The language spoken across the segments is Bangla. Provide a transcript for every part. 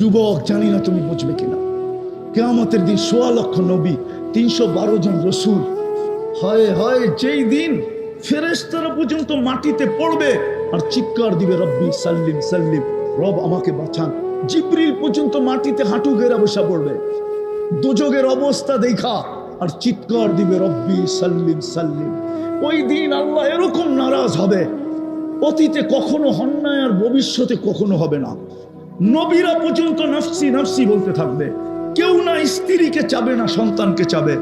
যুবক, জানি না তুমি বুঝবে কিনা, কিয়ামতের দিন ১৬ লক্ষ নবী, ৩১২ জন রসুল, হয় হয় যেই দিন ফেরেশতারা পর্যন্ত মাটিতে পড়বে আর চিৎকার দিবে রব্বি সাল্লিম সাল্লিম, রব আমাকে বাঁচান। জিবরিল পর্যন্ত মাটিতে হাঁটু গেরা বসা পড়বে দোজখের অবস্থা দেখা আর চিৎকার দিবে রব্বি সাল্লিম সাল্লিম। ওই দিন আল্লাহ এরকম নারাজ হবে, অতীতে কখনো হন নাই আর ভবিষ্যতে কখনো হবে না। নবীরা পর্যন্ত নফসি নফসি বলতে থাকবে, কেউ না স্ত্রীকে চাবে না সন্তানকে চাবে।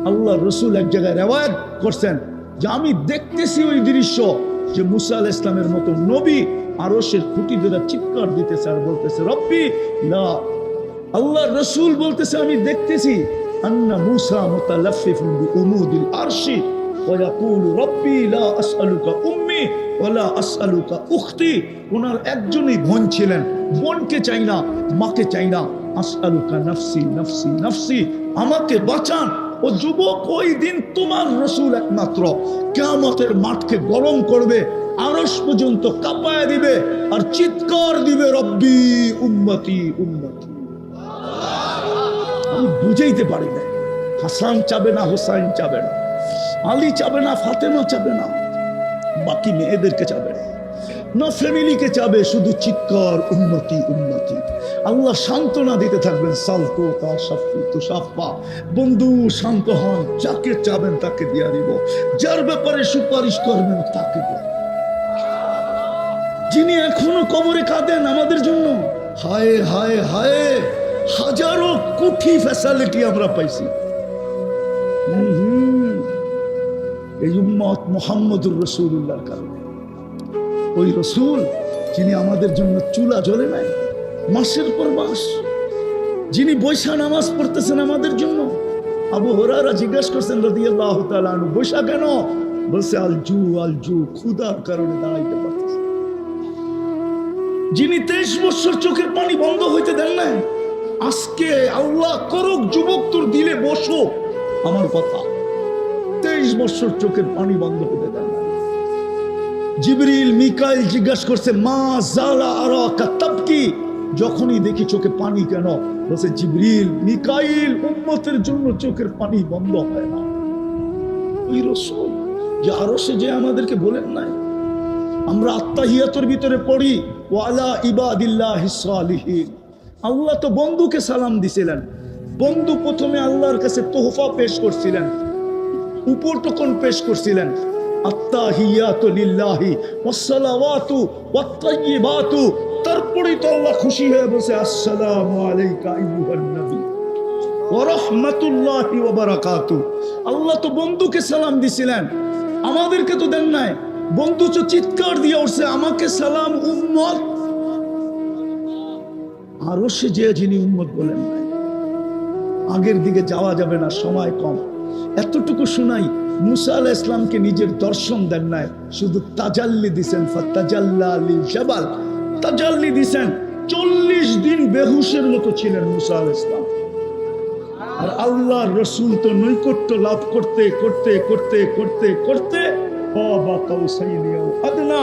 আল্লাহ রসুল এক জায়গায় রেওয়ায়াত করছেন যে আমি দেখতেছি ওই দৃশ্য যে মুসা আলাইহিস সালামের মতো নবী আরশের খুঁটি ধরে চিৎকার দিতেছে আর বলতেছে রব্বি লা। আল্লাহ রসুল বলতেছে আমি দেখতেছি আন্না মুসা মুতালাফফিফুন বিউমুদিল আরশি ওয়া ইয়াকুলু রব্বি লা আসআলুকা উম্মি ওয়া লা আসআলুকা উখতি। ওনার একজনই বোন ছিলেন, বোনকে চাই না, মাকে চাই না। আসআলুকা নফসি নফসি নফসি, আমাকে বাঁচান। ও যুবক, ওই দিন তোমার রসুল একমাত্র কিয়ামতের মাঠকে গরম করবে, আরশ পর্যন্ত কাঁপায় দিবে আর চিৎকার দিবে রব্বি উম্মতি উম্মতি। আমি বুঝাইতে পারি না। হাসান চাবে না, হোসাইন চাবে না, আলী চাবে না, ফাতেমা চাবে না, বাকি মেয়েদেরকে চাবে না, না ফ্যামিলিকে চাবে, শুধু চিৎকার উম্মতি উম্মতি। আল্লাহ সান্ত্বনা দিতে থাকবেন সালতো তা সাফি তো সাফা। বন্ধু শান্ত হন, যাকে চাবেন তাকে দিয়া দিব, যার ব্যাপারে সুপারিশ করবেন তাকে দেব। যিনি এখনো কবরে কাঁদেন আমাদের জন্য, হায় হায় হায়, হাজারো কোটি ফ্যাসিলিটি আমরা পাইছি। এই উম্মত মুহাম্মদুর রাসূলুল্লাহর কারণে। ওই রসুল যিনি আমাদের জন্য চুলা জ্বলে নাই মাসের পর মাস, যিনি বৈশা নামাজ পড়তেছেন আমাদের জন্য। আবু হুরায়রা জিজ্ঞাসা করছেন রাদিয়াল্লাহু তাআলা আনহু, বৈশা কেন? বলছে আলজু আলজু, ক্ষুধার কারণে দাঁড়াইতে পারতেছে। যিনি 23 বছর চোখের পানি বন্ধ হইতে দেন না, আজকে আল্লাহ করুক যুবক তোর দিলে বসো আমার কথা, 23 বছর চোখের পানি বন্ধ হতে দেন না। জিবরিল মিকাইল জিজ্ঞাসা করছে মা জালা আরাকা তাবকি, যখনই দেখি চোখে পানি কেন? বলছে জিবরিল মিকাইল উম্মতের জন্য চোখের পানি বন্ধ হয় না। ওই রাসূল যে আরশে যে আমাদেরকে বলেন নাই, আমরা আত্তাহিয়াতুর ভিতরে পড়ি ওয়ালা ইবাদিল্লাহিস সালিহিন। আল্লাহ তো বন্ধুকে সালাম দিছিলেন, বন্ধু প্রথমে আল্লাহর কাছে তোহফা পেশ করছিলেন, উপটকন পেশ করছিলেন। আত্তাহিয়াতু লিল্লাহি ওয়াসসালাওয়াতু ওয়াত-তাইয়্যিবাতু, তারপরেই তো আল্লাহ খুশি হয়ে বসে আসসালামু আলাইকা আইয়ুহান নবী ওয়া রাহমাতুল্লাহি ওয়া বারাকাতু। আল্লাহ তো বন্ধুকে সালাম দিছিলেন, আমাদেরকে তো দেন নাই। বন্ধু তো চিৎকার দিয়ে উঠছে আমাকে সালাম উম্মত। আরো সে যে যিনি উম্মত বলেন নাই। আগের দিকে যাওয়া যাবে না, সময় কম। এতটুকু শোনাই, মুসা আলাইহিস সালামকে নিজের দর্শন দেন নাই, শুধু তাজাল্লি দিছেন। ফাতাজাল্লা লিল জাবাল, তাজাল্লি দিছেন। 40 দিন বেহুশের মতো ছিলেন মুসা আলাইহিস সালাম। আর আল্লাহর রাসূল তো নৈকট্য লাভ করতে করতে করতে করতে করতে বাবা কাউসাইনি আও আদনা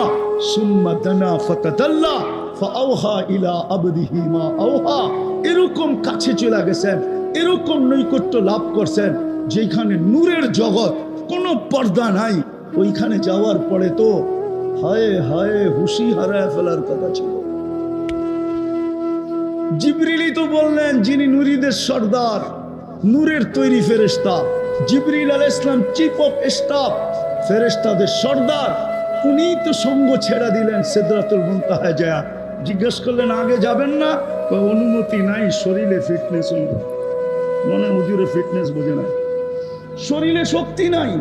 সুম্মা দানা ফাতাদাল্লা ফাআওহা ইলা আবদিহি মা আওহা, এরকম কাছে চলে গেছেন, এরকম নৈকট্য লাভ করছেন যেখানে নূরের জগৎ, কোনো পর্দা নাই। ওইখানে যাওয়ার পরে তো হায় হায় হুশি হারায় ফেলার কথা ছিল। জিবরিলই তো বললেন যিনি নূরীদের সর্দার, নূরের তৈরি ফেরেশতা। জিবরিল আলাইহিস সালাম চিফ অফ স্টাফ, ফেরেশতাদের সর্দার। উনি তো সঙ্গ ছেড়ে দিলেন সিদরাতুল মুনতাহায় যায়। জিজ্ঞেস করলেন আগে যাবেন না? অনুমতি নাই, শরীরে ফিটনেস হইল। মনে হুজুরে ফিটনেস বোঝে নাই, শরীরে শক্তি নাই,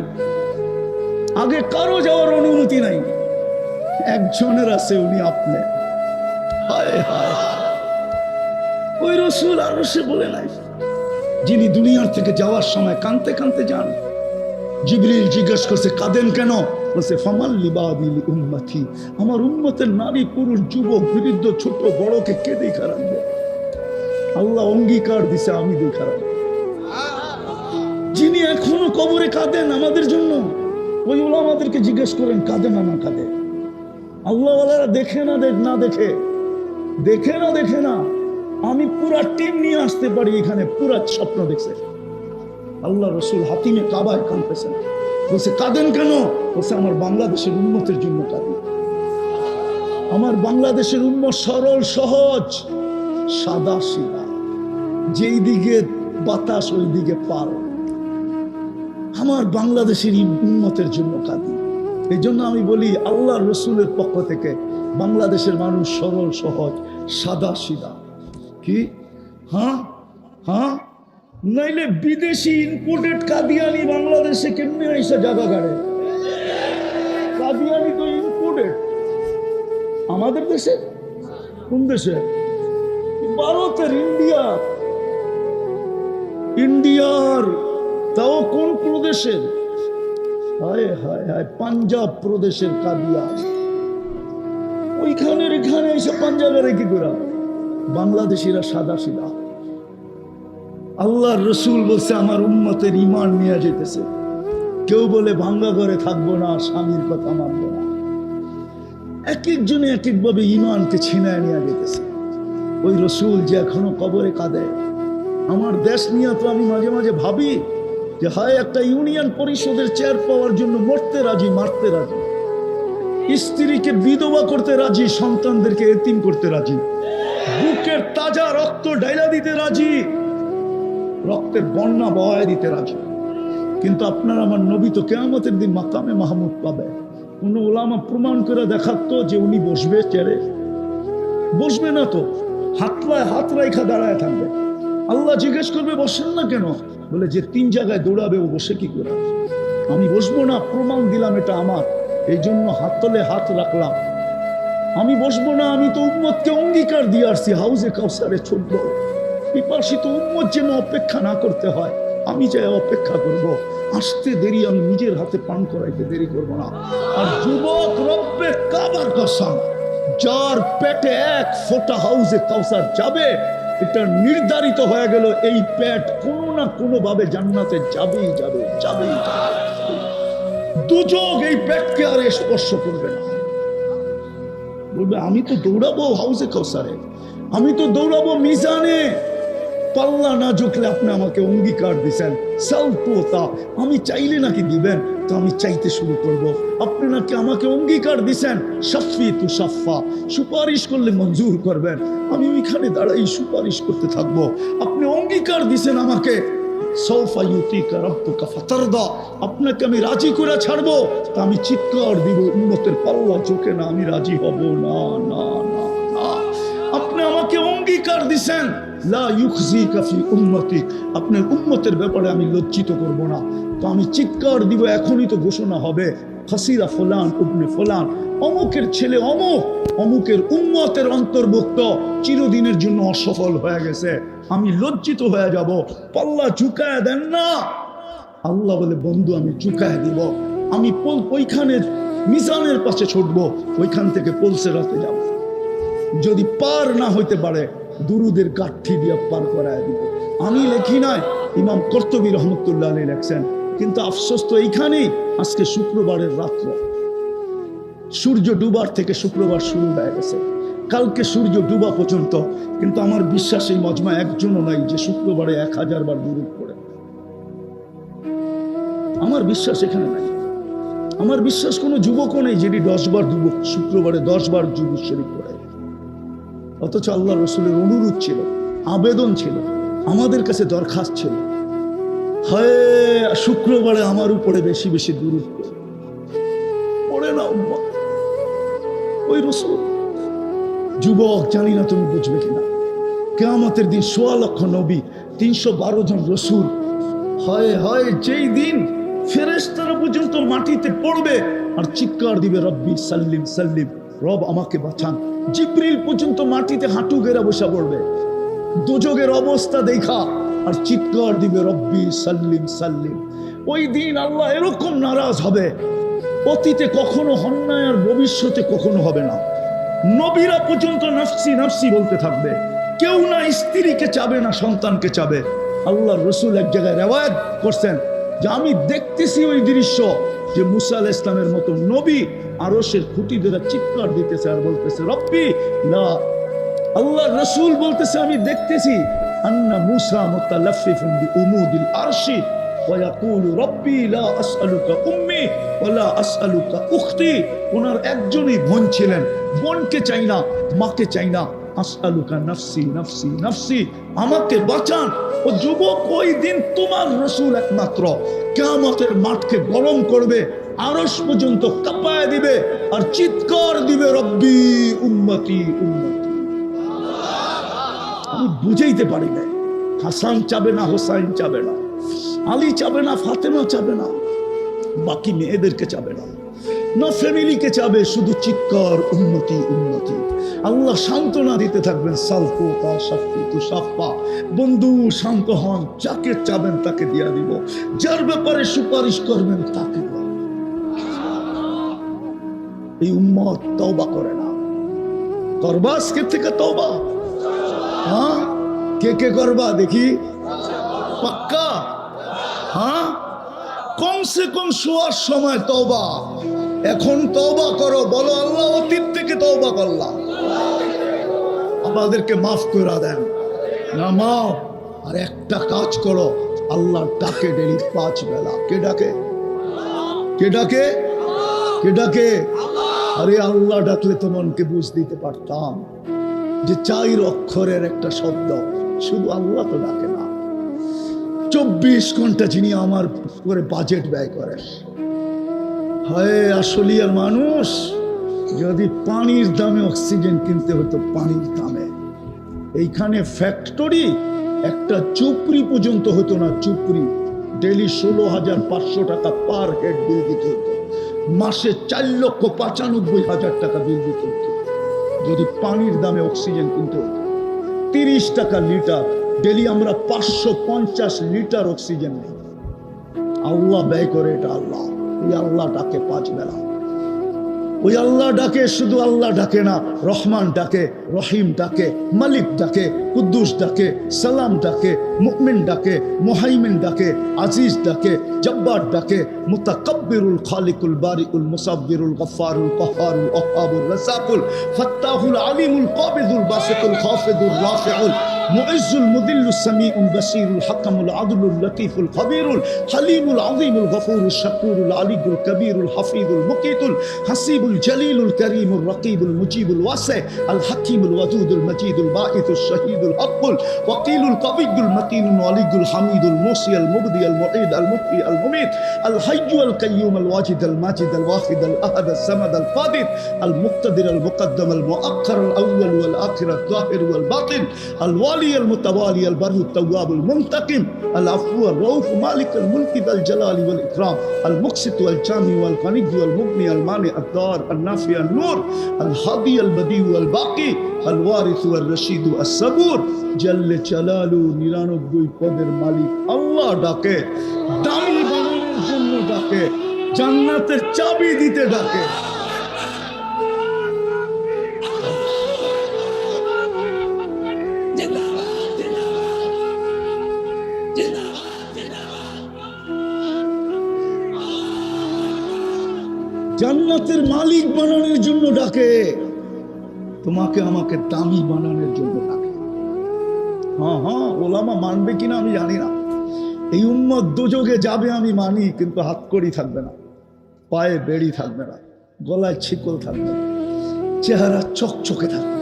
আগে কারো যাওয়ার অনুমতি নাই। একজনের আছে, উনি আপনি। হায় হায়, ওই রাসূল আরশে বলে নাই, যিনি দুনিয়ার থেকে যাওয়ার সময় কাঁদতে কাঁদতে যান। জিবরিল জিজ্ঞাসা করছে কাঁদেন কেন? বলছে ফামাল লিবাদিল উম্মতি, আমার উম্মতের নারী পুরুষ যুবক বৃদ্ধ ছোট বড়কে কে দেখা রাখবে? আল্লাহ অঙ্গীকার দিছে আমি দেখা রাখবো। যিনি এখনো কবরে কাঁদেন আমাদের জন্য, ওই উলামাদেরকে জিজ্ঞেস করেন কাঁদে না না কাঁদে? আল্লাহওয়ালারা দেখে না, না দেখে, দেখে না দেখে না। আমি পুরা টিম নিয়ে আসতে পারি এখানে, পুরা স্বপ্ন দেখছে। আল্লাহ রসুল হাতিমে কাবায় কাঁদতেছেন, বলছে কাঁদেন কেন? বলছে আমার বাংলাদেশের উন্নতির জন্য কাঁদি। আমার বাংলাদেশের উন্মত সরল সহজ সাদা সিধা, যেই দিকে বাতাস ওই দিকে পার। আমার বাংলাদেশের উন্মতের জন্য কাঁদি। এই জন্য আমি বলি আল্লাহ রসুলের পক্ষ থেকে বাংলাদেশের মানুষ সরল সহজ সাদা সিধা। কি হ্যাঁ হ্যাঁ, নাইলে বিদেশি ইম্পোর্টেড কাদিয়ানি বাংলাদেশে কেমনে আইসা জায়গা গাড়ে? কাদিয়ানি তো ইম্পোর্টেড আমাদের দেশে। কোন দেশে? ভারতের, ইন্ডিয়ার। তাও কোন প্রদেশের? হায় হায় হায়, পাঞ্জাব প্রদেশের কাদিয়ান। ওইখানের এখানে এসে পাঞ্জাবের কি করা? বাংলাদেশিরা সাদা সিধা। আল্লাহর রসুল বলছে আমার উম্মতের ঈমান নিয়ে যেতেছে। কেউ বলে ভাঙ্গা ঘরে থাকবো না, স্বামীর কথা মানবো না। এক একজনে এক একভাবে ঈমানকে ছিনায় নিয়ে যেতেছে। ওই রসুল যে এখনো কবরে কাঁদে। আমার দেশ নিয়ে তো আমি মাঝে মাঝে ভাবি যে হয় একটা ইউনিয়ন পরিষদের চেয়ার পাওয়ার জন্য মরতে রাজি, মারতে রাজি, স্ত্রীকে বিধবা করতে রাজি, সন্তানদেরকে এতিম করতে রাজি, বুকের তাজা রক্ত ডাইলা দিতে রাজি, রক্তের বন্যা বহায় দিতে রাজি। কিন্তু আপনার আমার নবী তো কিয়ামতের দিন মাকামে মাহমুদ পাবে। কোন ওলামা প্রমাণ করে দেখাতো যে উনি বসবে চেয়ারে? বসবে না তো, হাত রাইখা দাঁড়ায় থাকবে। আল্লাহ জিজ্ঞেস করবে বসেন না কেন? বলে যে 3 জায়গায় দৌড়াবে ও বসে কি করে? আমি বসবো না, প্রমাণ দিলাম এটা আমার, এই জন্য হাত তলে হাত রাখলাম। আমি বসবো না, আমি তো উম্মতকে অঙ্গীকার দিয়ে আসছি হাউজে কাউসারে ছুটবো। পিপাসিত উম্মত যেন অপেক্ষা না করতে হয়, আমি চাই অপেক্ষা করব। আসতে দেরি, আমি নিজের হাতে পান করাইতে দেরি করব না। আর যুবক, রব্বে কাবার কসম, যার পেটে 1 ফোঁটা হাউজে কাউসার যাবে, এটা নির্ধারিত হয়ে গেল, এই পেট কোনো না কোনো ভাবে জান্নাতে যাবেই যাবে, যাবেই যাবে। দুযোগ এই পেটকে আর স্পর্শ করবে না। বলবে আমি তো দৌড়াবো হাউজে কাউসারে, আমি তো দৌড়াবো মিজানে। পাল্লা না ঝুঁকলে আপনি আমাকে অঙ্গীকার দিচ্ছেন, সালপোতা, আমি চাইলে নাকি দিবেন, তো আমি চাইতে শুরু করব। আপনি নাকি আমাকে অঙ্গীকার দিচ্ছেন, সাফি তু সাফা, সুপারিশ করলে মঞ্জুর করবেন। আমি ওইখানে দাঁড়াই সুপারিশ করতে থাকবো। আপনি অঙ্গীকার দিচ্ছেন আমাকে, সৌফা ইউতিকা রাব্বুকা ফাতারদা, আপনাকে আমি রাজি করে ছাড়বো। তা আমি চিৎকার দিব, উম্মতের পাল্লা ঝুঁকে না, আমি রাজি হব না, না না না। আপনি আমাকে অঙ্গীকার দিচ্ছেন, লা ইউখজিকা ফি উম্মতি, আপনার উম্মতের ব্যাপারে আমি লজ্জিত করব না। তো আমি চিৎকার দিব, এখনই তো ঘোষণা হবে, ফাসিরা ফুলান ইবনে ফুলান, অমুকের ছেলে অমুক, অমুকের উম্মতের অন্তর্ভুক্ত, চিরদিনের জন্য অসফল হয়ে গেছে। আমি লজ্জিত হয়ে যাব। পাল্লা ঝুঁকায় দেন না। আল্লাহ বলে বন্ধু আমি ঝুঁকায় দিব। আমি ওইখানে মিজানের পাশে ছুটবো, ওইখান থেকে পলসেরাতে যাব। যদি পার না হইতে পারে, দুরুদের কাঠি দিয়ে পার করায় দিব। আমি লেখি নাই, ইমাম কর্তুবী রহমতুল্লাহ আলাইহি লেখছেন। কিন্তু আফসোস তো এইখানেই, আজকে শুক্রবারের রাত্র, সূর্য ডুবার থেকে শুক্রবার শুরু হয়ে গেছে, কালকে সূর্য ডুবা পর্যন্ত। কিন্তু আমার বিশ্বাস এই মজমা একজনও নাই যে শুক্রবারে 1000 বার দুরূদ পড়ে। আমার বিশ্বাস এখানে নাই। আমার বিশ্বাস কোনো যুবকও নেই যেটি 10 বার শুক্রবারে 10 বার দুরূদ শরীফ পড়ে। অথচ আল্লাহ রসুলের অনুরোধ ছিল, আবেদন ছিল, আমাদের কাছে দরখাস্ত ছিল, হয় শুক্রবারে আমার উপরে বেশি বেশি দুরূদ পড়ে না উম্মত। ওই রসুল। যুবক, জানি না তুমি বুঝবে কিনা, কিয়ামতের দিন 1.25 লক্ষ নবী, 312 জন রসুল, হয় হয় যেই দিন ফেরেশতারা পর্যন্ত মাটিতে পড়বে আর চিৎকার দিবে রব্বি সাল্লিম সাল্লিম, রব আমাকে বাঁচান। জিবরিল পর্যন্ত মাটিতে হাঁটু গেরা বসা পড়বে দোজখের অবস্থা দেখা, আর চিৎকার দিবে রব্বি সাল্লিম সাল্লিম। ওই দিন আল্লাহ এরকম নারাজ হবে, অতীতে কখনো হন না, আর ভবিষ্যতে কখনো হবে না। নবীরা পর্যন্ত নাফসি নাফসি বলতে থাকবে, কেউ না স্ত্রীকে চাবে না সন্তানকে চাবে। আল্লাহর রসুল এক জায়গায় রেওয়ায়াত করছেন যে আমি দেখতেছি ওই দৃশ্য, যে মুসা আলাইহিস সালামের মতো নবী আরশের খুঁটি ধরে চিৎকার দিতেছে আর বলতেছে রব্বি লা আল্লাহ রসুল বলতেছে আমি দেখতেছি আন্না মুসা মুতালাফফিফুন বিউমুদিল আরশি ওয়া ইয়াকুলু রব্বি লা আসআলুকা উম্মি ওয়া লা আসআলুকা উখতি। ওনার একজনই বোন ছিলেন, বোনকে চাই না, মাকে চাই না। আসআলুকা নাফসি নাফসি নাফসি, আমাকে বাঁচান। ও যুবক, ওই দিন তোমার রসুল একমাত্র কিয়ামতের মাঠকে গরম করবে, আরশ পর্যন্ত কাঁপায় দিবে আর চিৎকার দিবে রব্বি উম্মতি উম্মতি। আমি বুঝাইতে পারি না। হাসান চাবে না, হোসাইন চাবে না, আলী চাবে না, ফাতেমা চাবে না, বাকি মেয়েদেরকে চাবে না, না ফ্যামিলিকে চাবে, শুধু চিৎকার উন্নতি উন্নতি। আল্লাহ সান্ত্বনা দিতে থাকবেন, সালফু তা শাফি তু শাফা, বন্ধু শান্ত হন, যাকে চাবেন তাকে দিয়া দিব, যার ব্যাপারে সুপারিশ করবেন তাকে দিব। এই উম্মত তওবা করে না। করবা আজকে থেকে তওবা? হ্যাঁ, কে কে করবা দেখি? পাক্কা? হ্যাঁ, কমসে কম শোয়ার সময় তওবা। এখন তওবা করো, বলো আল্লাহ অতীত থেকে তওবা করলাম, আমাদেরকে মাফ করে দেন। না মাফ, আর একটা কাজ করো, আল্লাহর ডাকে ডেলি 5 বেলা। কে ডাকে? কে ডাকে? কে ডাকে? আরে আল্লাহ ডাকলে তো মনকে বুঝ দিতে পারতাম যে 4 অক্ষরের একটা শব্দ, শুধু আল্লাহ তো ডাকে না। 24 ঘন্টা যিনি আমার করে বাজেট ব্যয় করে। হয় আসলিয়ার মানুষ, যদি পানির দামে অক্সিজেন কিনতে হতো, পানির দামে এইখানে ফ্যাক্টরি একটা চুপড়ি পর্যন্ত হতো না। চুপড়ি ডেলি 16,500 টাকা পার হেড বিল দিতে হতো, মাসে 4,95,000 টাকা বিল দিতে হতো যদি পানির দামে অক্সিজেন কিনতে হতো। 30 টাকা লিটার, ডেলি আমরা 550 লিটার অক্সিজেন নেই। আল্লাহ ব্যয় করে এটা আল্লাহ। ওই আল্লাহ ডাকে 5 বেলা। ওই আল্লাহ ডাকে, শুধু আল্লাহ ডাকে না, রহমান ডাকে, রহিম ডাকে, মালিক ডাকে, কুদ্দুস ডাকে, সালাম ডাকে, মুমিন ডাকে, মুহাইমিন ডাকে, আজিজ ডাকে, জব্বার ডাকে, মুতাকাব্বিরুল খালিকুল বারিউল মুসাব্বিরুল গফফারুল কহ্হারুল ওয়াহ্হাবুর রাযাকুল ফাত্তাহুল আলিমুল কাবিদুল বাসিতুল খাফিদুর রাফিউল মুইজ্জুল মুদিল্লুস সামিউল বাসীরুল হাকামুল আদলুল লতীফুল খবীরুল হালিমুল আযীমুল গফুরুশ শাকুরুল আলিয়ুল কবীরুল হাফিজুল মুকিতুল হাসিবুল জলিলুল করিমুল রকিবুল মুজিবুল ওয়াসি আল হাকিমুল ওয়াদুদুল মজিদুল বাঈতুশ শহীদুল হকুল ওয়াকিলুল কবিয়ুল মতিনুল ওয়ালিয়ুল হামিদুল মুসিয়াল মুবদি আল মুঈদ আল মুহয়ি আল মুমীত আল হাইয়্যু আল কাইয়্যুম আল ওয়াজিদ আল মাজিদ আল ওয়াহিদ আল আহাদ আল সামাদ আল ফাদির আল মুক্তাদির আল মুকদ্দম আল মুআক্খার আল আউয়াল ওয়াল আখির আল যাহির ওয়াল বাতিন আল ওয়ালি আল মুতাওয়ালি আল বাররু التواب المنتقم العفو الرؤوف مالك الملك ذا الجلال والإكرام المقسط والجامع والغني والمغني المانع الضار النافع النور الهادي البديع والباقي الوارث والرشيد الصبور جل جلاله 99 পদের মালিক আল্লাহ ডাকে, দামি বানানোর জন্য ডাকে, জান্নাতের চাবি দিতে ডাকে। জান্নাতের মালিক বানানোর জন্য ডাকে, তোমাকে আমাকে দামি বানানোর জন্য ডাকে। হ্যাঁ হ্যাঁ, ওলামা মানবে কিনা আমি জানি না। এই উম্মত দোজখে যাবে আমি মানি, কিন্তু হাতকড়ি থাকবে না, পায়ে বেড়ি থাকবে না, গলায় ছিকল থাকবে না, চেহারা চকচকে থাকবে।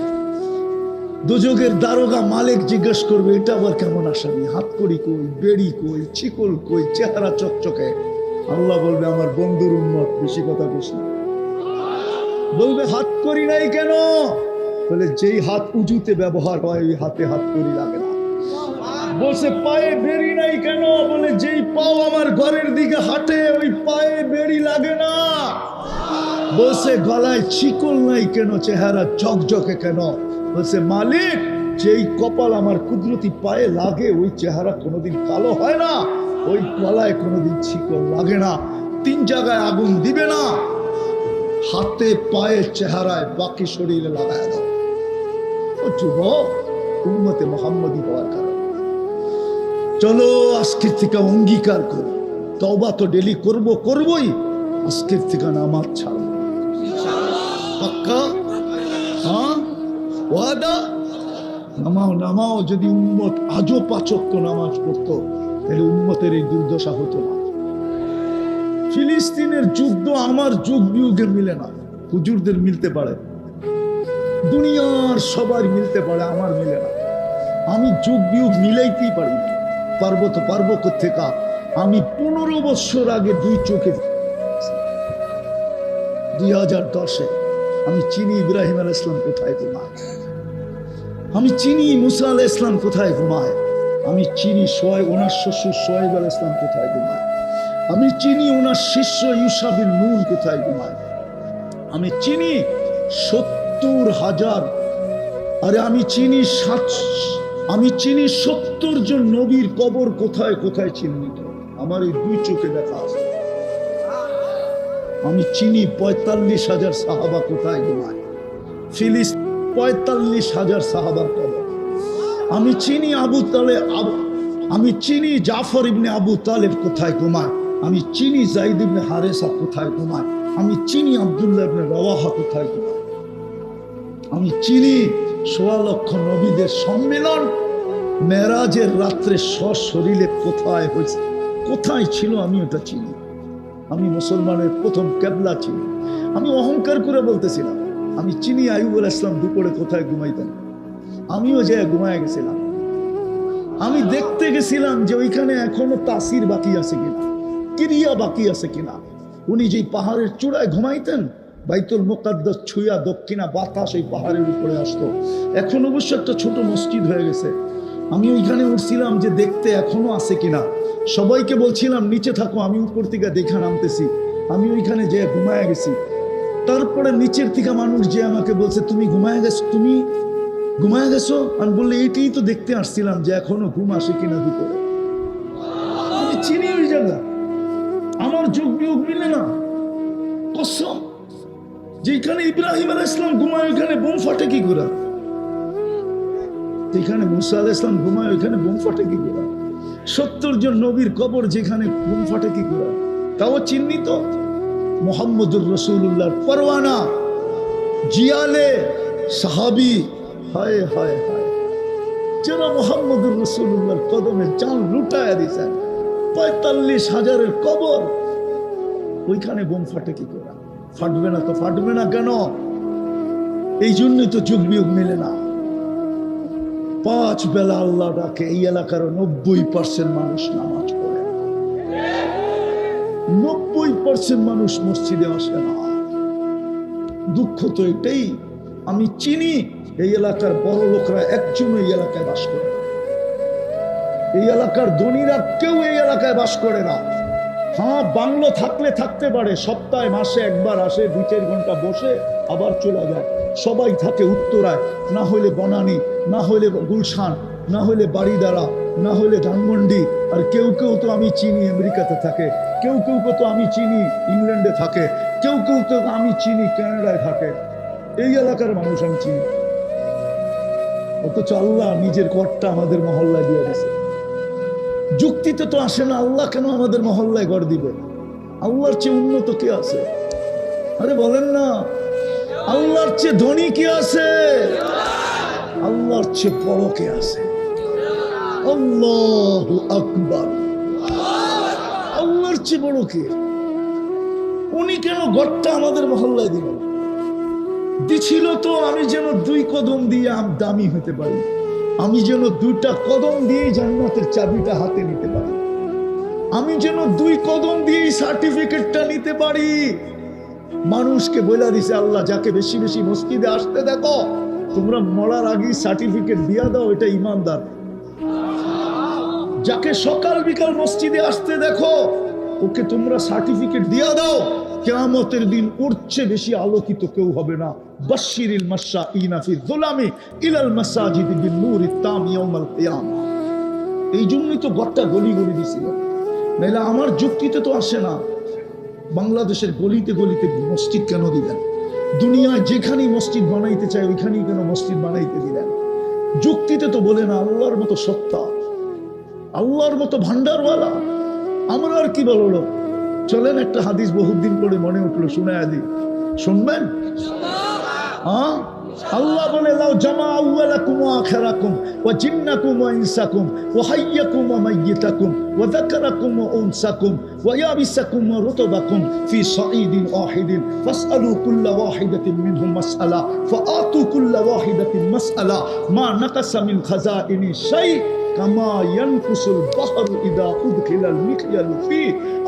দোজখের দারোগা মালিক জিজ্ঞেস করবে এটা আবার কেমন আসামি, হাতকড়ি কই, বেড়ি কই, ছিকল কই, চেহারা চকচকে। আল্লাহ বলবে আমার বন্ধুর উম্মত, বেশি কথা বেশি। বলবে হাত করি নাই কেন? বলে যেই হাত উঁচুতে ব্যবহার হয় ওই হাতে হাত করি লাগে না। বলছে পায়ে বেড়ি নাই কেন? বলে যেই পাও আমার ঘরের দিকে হাঁটে ওই পায়ে বেড়ি লাগে না। বলছে গলায় ছিকল নাই কেন, চেহারা ঝকঝকে কেন? বলছে মালিক যেই কপাল আমার কুদরতি পায়ে লাগে ওই চেহারা কোনোদিন কালো হয় না, ওই গলায় কোনোদিন ছিকল লাগে না। 3 জায়গায় আগুন দিবে না, হাতে পায়ে চেহারায়, বাকি শরীরে লাগায় দাও। ও যুবক, উম্মতে মুহাম্মদী হওয়ার কারণ চলো আজকের থেকে অঙ্গীকার করি, তওবা তো ডেলি করবই, আজকের থেকে নামাজ ছাড়বো। পাক্কা? হ্যাঁ, ওয়াদা? নামাও নামাও। যদি উম্মত আজও 5 ওয়াক্ত নামাজ পড়তো তাহলে উম্মতের এই দুর্দশা হতো না। ফিলিস্তিনের যুদ্ধ আমার যুগ বিয়োগে মিলে না। হুজুরদের মিলতে পারে, দুনিয়ার সবার মিলতে পারে, আমার মিলে না। আমি যুগ বিয়োগ মিলাইতেই পারি না। পারবো তো পারবো কোত্থেকা। আমি 15 বছর আগে 2 চোখে 2010-এ আমি চিনি ইব্রাহিম আলাইহিস সালাম কোথায় ঘুমায়, আমি চিনি মুসা আলাইহিস সালাম কোথায় ঘুমায়, আমি চিনি ওনার শ্বশুর সোহেব আলাইহিস সালাম কোথায় ঘুমায়, আমি চিনি ওনার শিষ্য ইউসা বিন নুন কোথায় ঘুমায়, আমি চিনি 70,000, আরে আমি চিনি 70 জন নবীর কবর কোথায় কোথায় চিহ্নিত, আমার এই 2 চোখে দেখা আছে। আমি চিনি 45,000 সাহাবা কোথায় ঘুমায়, ফিলিস্তিন 45,000 সাহাবার কবর। আমি চিনি আমি চিনি জাফর ইবনে আবু তালেব কোথায় ঘুমায়, আমি চিনি যায়েদ ইবনে হারেসা কোথায় ঘুমায়, আমি চিনি আব্দুল্লাহ ইবনে রওয়াহা কোথায় ঘুমায়, আমি চিনি 16 লক্ষ নবীদের সম্মেলন মেরাজের রাত্রে সশরীরে কোথায় হয়েছে, কোথায় ছিল, আমি ওটা চিনি। আমি মুসলমানের প্রথম কেবলা চিনি। আমি অহংকার করে বলতেছিলাম আমি চিনি আইয়ুব আলাইহিস সালাম দুপুরে কোথায় ঘুমাইতেন, আমিও যে ঘুমায় গেছিলাম। আমি দেখতে গেছিলাম যে ওইখানে এখনো তাসির বাকি আছে কিনা, ক্রিয়া বাকি আছে কিনা। উনি যে পাহাড়ের চূড়ায় ঘুমাইতেন, বাইতুল মুকাদ্দাস ছুঁয়া দক্ষিণা বাতাস ওই পাহাড়ের উপরে আসতো। এখন অবশ্য একটা ছোট মসজিদ হয়ে গেছে। আমি ওইখানে উঠছিলাম যে দেখতে এখনো আছে কিনা। সবাইকে বলছিলাম নিচে থাকো, আমি উপর থেকে দেখা নামতেছি। আমি ওইখানে যে ঘুমায় গেছি। তারপরে নিচের থেকে মানুষ যে আমাকে বলছে তুমি ঘুমায় গেছো, তুমি ঘুমায় গেছো। আমি বললে এইটাই তো দেখতে আসছিলাম যে এখনো ঘুম আসে কিনা দুপুরে। আমি চিনি ওই জায়গা, আমার যুগ বিয়োগ মিলে না। কসম, যেখানে ইব্রাহিম আলাইহিস সালাম ঘুমায় ওইখানে বোম ফাটে কি করে, যেখানে মুসা আলাইহিস সালাম ঘুমায় ওইখানে বোম ফাটে কি করে, 70 জন নবীর কবর যেখানে বোম ফাটে কি করে। তাও চিহ্নিত মুহাম্মদুর রাসূলুল্লাহর পরওয়ানা জিয়ালে সাহাবী। হায় হায় হায়, যারা মুহাম্মদুর রাসূলুল্লাহর কদমে জান লুটায়া দিয়েছেন, 45,000-এর কবর, ওইখানে বোম ফাটে কি করে। ফাটবে না তো ফাটবে না কেন? এই জন্যই তো যুগ বিয়োগ মিলে না। 5 বেলা আল্লাহ ডাকে, এই এলাকার 90% মানুষ নামাজ পড়ে, 90% মানুষ মসজিদে আসে না। দুঃখ তো এটাই। আমি চিনি এই এলাকার বড় লোকরা একজন এই এলাকায় বাস করে না, এই এলাকার ধনীরা কেউ এই এলাকায় বাস করে না। হ্যাঁ, বাংলো থাকলে থাকতে পারে, সপ্তাহে মাসে একবার আসে, 2-4 ঘন্টা বসে আবার চলে যায়। সবাই থাকে উত্তরায়, না হইলে বনানী, না হইলে গুলশান, না হইলে বাড়িদারা, না হইলে ধানমন্ডি। আর কেউ কেউ তো আমি চিনি আমেরিকাতে থাকে, কেউ কেউ তো আমি চিনি ইংল্যান্ডে থাকে, কেউ কেউ তো আমি চিনি কানাডায় থাকে। এই এলাকার মানুষ আমি চিনি, অথচ আল্লাহ নিজের ঘরটা আমাদের মহল্লায় দিয়ে গেছে। যুক্তিতে তো আসে না, আল্লাহ কেন আমাদের মহল্লায় ঘর দিবে? আল্লাহর চেয়ে উন্নত কে আছে? আরে বলেন না, আল্লাহর চেয়ে ধনী কে আছে? আল্লাহর চেয়ে বড় কে আছে? আল্লাহু আকবার। আল্লাহর চেয়ে বড় কে? উনি কেন ঘরটা আমাদের মহল্লায় দিল? দিছিল তো আমি যেন 2 কদম দিয়ে দামি হতে পারি, আমি যেন 2টা কদম দিয়ে জান্নাতের চাবিটা হাতে নিতে পারি, আমি যেন 2 কদম দিয়ে সার্টিফিকেটটা নিতে পারি। মানুষকে বলে দিছে আল্লাহ, যাকে বেশি বেশি মসজিদে আসতে দেখো তোমরা মরার আগেই সার্টিফিকেট দিয়া দাও, এটা ইমানদার। যাকে সকাল বিকাল মসজিদে আসতে দেখো ওকে তোমরা সার্টিফিকেট দিয়া দাও, কিয়ামতের দিন উঠছে বেশি আলোকিত কেউ হবে না। বাশশিরিল মাশাঈনা ফি যুলামি ইলাল মাসাজিদি বিন নূরিত তাম ইয়াউমাল কিয়ামা। এই জন্যই তো গট্টা গলি গলি দিছিল, নাইলে আমার যুক্তিতে তো আসে না। বাংলাদেশের গলিতে গলিতে মসজিদ কেন দিলেন? দুনিয়ায় যেখানেই মসজিদ বানাইতে চায় ওইখানেই কেন মসজিদ বানাইতে দিলেন? যুক্তিতে তো বলে না আল্লাহর মতো সত্তা, আল্লাহর মতো ভান্ডারওয়ালা। আমরা আর কি বললো? চলেন একটা হাদিস বহুদিন পরে মনে উঠলো, শুনে আদি, শুনবেন? হ্যাঁ, আল্লাহ বলে লাউ জামা আউয়ালাকুম ওয়া আখিরাকুম ওয়া জিন্নাকুম ওয়া ইনসাকুম ওয়া হাইয়াকুম ওয়া মাইয়িতাকুম ওয়া যাকারাকুম ওয়া উনসাকুম ওয়া ইয়াবিসাকুম ওয়া রুতাবাকুম ফি সাঈদিন ওয়াহিদিন ফাসআলু কুল্লা ওয়াহিদাতিন মিনহুম মাসআলা ফাআতু কুল্লা ওয়াহিদাতিন মাসআলা মা নাকাসা মিন খাযাইনি শাই কামা ইয়ানকুসুল বাহরু ইদা উদখিলাল মিখয়ালু ফি।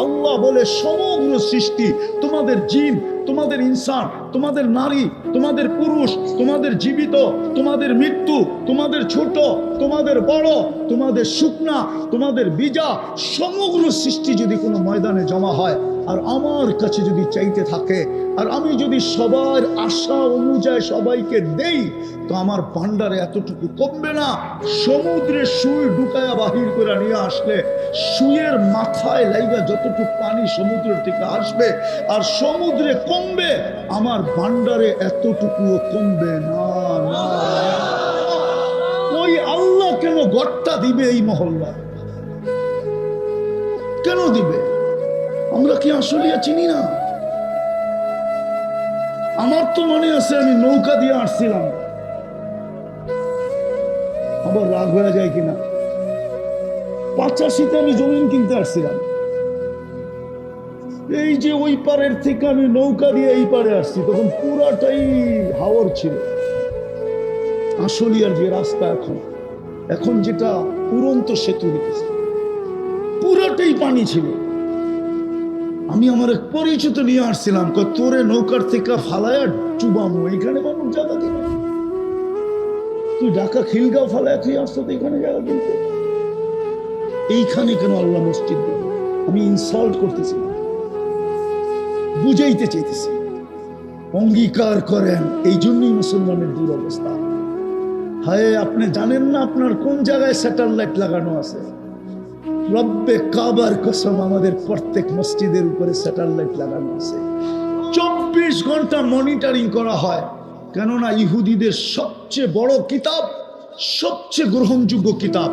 আল্লাহ বলে সমগ্র সৃষ্টি, তোমাদের জিন, তোমাদের ইনসান, তোমাদের নারী, তোমাদের পুরুষ, তোমাদের জীবিত, তোমাদের মৃত্যু, তোমাদের ছোট, তোমাদের বড়, তোমাদের শুকনা, তোমাদের বীজা, সমগ্র সৃষ্টি যদি কোনো ময়দানে জমা হয় আর আমার কাছে যদি চাইতে থাকে আর আমি যদি সবার আশা অনুযায়ী সবাইকে দেই, তো আমার ভান্ডারে এতটুকু কমবে না। সমুদ্রে সুই ঢুকায়া বাহির করে নিয়ে আসলে সুইয়ের মাথায় লাইগা যতটুকু পানি সমুদ্রের থেকে আসবে আর সমুদ্রে কমবে, আমার ভান্ডারে এতটুকুও কমবে না। ওই আল্লাহ কেন গড়টা দিবে এই মহল্লা? কেন দিবে? আমরা কি আসলিয়া চিনি না? আমার তো মনে আছে আমি নৌকা দিয়ে আসছিলাম, আবার রাগ হয়ে যায় কিনা, 85-তে আমি জমিন কিনতে আসছিলাম। এই যে ওই পারের থেকে আমি নৌকা দিয়ে এই পারে আসছি, তখন পুরাটাই হাওর ছিল। আসলিয়ার যে রাস্তা এখন যেটা উড়ন্ত সেতু হইতেছে, পুরাটাই পানি ছিল। আমি আমার এক পরিচিত নিয়ে আসছিলাম, তোরে নৌকার থেকে ফালায়া চুবামো, এখানে মানুষ জায়গা কিনে, তুই ঢাকা খিলগাঁও ফালায়া তুই আসতো তো এখানে জায়গা কিনতে, এইখানে কেন আল্লাহ মসজিদ দেবে? আমি ইনসাল্ট করতেছি, বুঝাইতে চাইতেছি। অঙ্গীকার করেন, এই জন্যই মুসলমানের দুরবস্থা। হায়, আপনি জানেন না আপনার কোন জায়গায় স্যাটেলাইট লাগানো আছে? রব্বে কাবার কসম, আমাদের প্রত্যেক মসজিদের উপরে স্যাটেলাইট লাগানো আছে। 24 ঘন্টা মনিটরিং করা হয়, কেননা ইহুদিদের সবচেয়ে বড় কিতাব, সবচেয়ে গ্রহণযোগ্য কিতাব,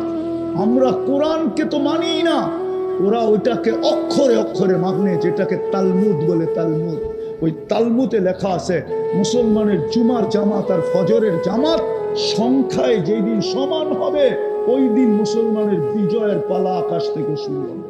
আমরা কোরআনকে তো মানি না, ওরা ওইটাকে অক্ষরে অক্ষরে মানে, যেটাকে তালমুদ বলে। তালমুদ, ওই তালমুদে লেখা আছে মুসলমানের জুমার জামাত আর ফজরের জামাত সংখ্যায় যেই দিন সমান হবে, ওই দিন মুসলমানের বিজয়ের পালা আকাশ থেকে শুরু হবে।